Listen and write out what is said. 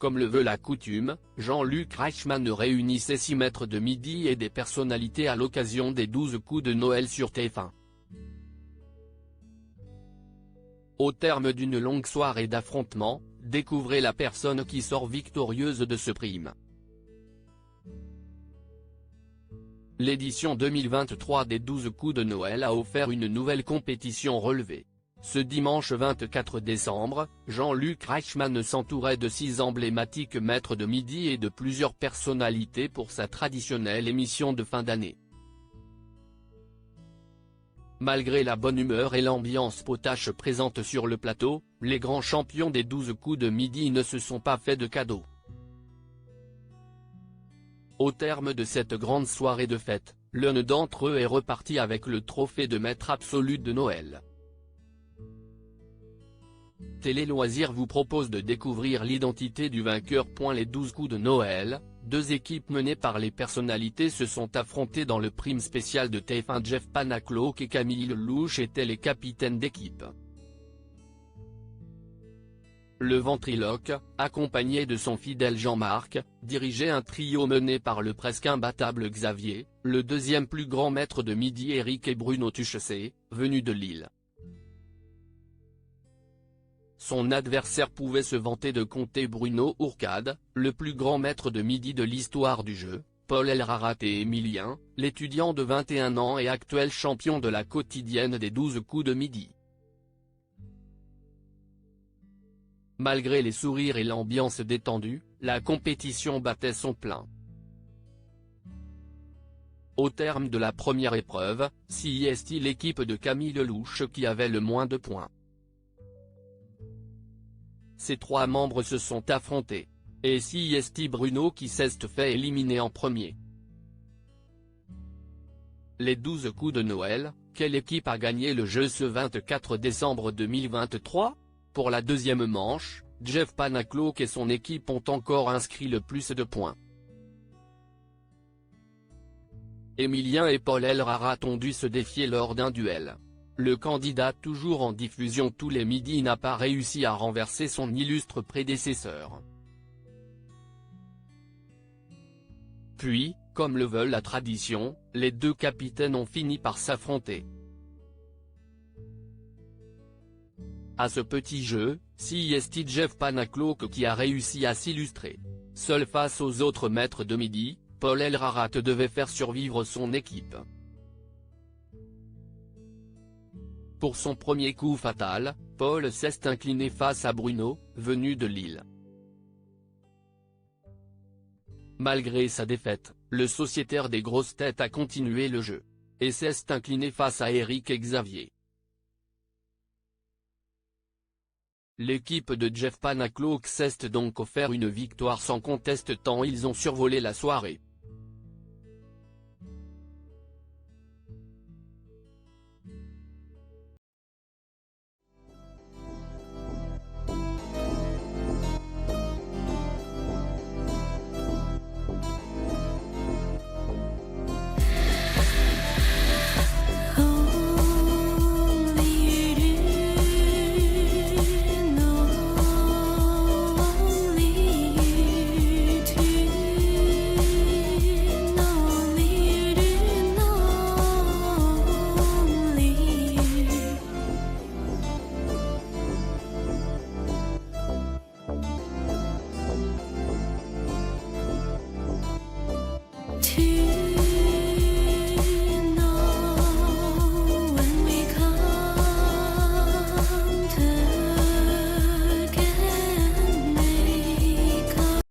Comme le veut la coutume, Jean-Luc Reichmann réunissait 6 maîtres de midi et des personnalités à l'occasion des 12 coups de Noël sur TF1. Au terme d'une longue soirée d'affrontements, découvrez la personne qui sort victorieuse de ce prime. L'édition 2023 des 12 coups de Noël a offert une nouvelle compétition relevée. Ce dimanche 24 décembre, Jean-Luc Reichmann s'entourait de 6 emblématiques maîtres de midi et de plusieurs personnalités pour sa traditionnelle émission de fin d'année. Malgré la bonne humeur et l'ambiance potache présente sur le plateau, les grands champions des 12 coups de midi ne se sont pas fait de cadeaux. Au terme de cette grande soirée de fête, l'un d'entre eux est reparti avec le trophée de maître absolu de Noël. Télé Loisirs vous propose de découvrir l'identité du vainqueur. Les 12 coups de Noël, 2 équipes menées par les personnalités se sont affrontées dans le prime spécial de TF1. Jeff Panaclock et Camille Lelouch étaient les capitaines d'équipe. Le ventriloque, accompagné de son fidèle Jean-Marc, dirigeait un trio mené par le presque imbattable Xavier, le deuxième plus grand maître de midi Eric et Bruno Tuchesset, venus de Lille. Son adversaire pouvait se vanter de compter Bruno Ourcade, le plus grand maître de midi de l'histoire du jeu, Paul Elrarat et Emilien, l'étudiant de 21 ans et actuel champion de la quotidienne des 12 coups de midi. Malgré les sourires et l'ambiance détendue, la compétition battait son plein. Au terme de la première épreuve, c'est l'équipe de Camille Lelouch qui avait le moins de points. Ces 3 membres se sont affrontés. Et c'est Bruno qui s'est fait éliminer en premier. Les 12 coups de Noël, quelle équipe a gagné le jeu ce 24 décembre 2023 ? Pour la deuxième manche, Jeff Panaclock et son équipe ont encore inscrit le plus de points. Emilien et Paul Elrarat ont dû se défier lors d'un duel. Le candidat toujours en diffusion tous les midis n'a pas réussi à renverser son illustre prédécesseur. Puis, comme le veut la tradition, les 2 capitaines ont fini par s'affronter. À ce petit jeu, c'est Jeff Panaclock qui a réussi à s'illustrer. Seul face aux autres maîtres de midi, Paul Elrarat devait faire survivre son équipe. Pour son premier coup fatal, Paul s'est incliné face à Bruno, venu de Lille. Malgré sa défaite, le sociétaire des grosses têtes a continué le jeu. Et s'est incliné face à Eric et Xavier. L'équipe de Jeff Panaclock s'est donc offert une victoire sans conteste tant ils ont survolé la soirée.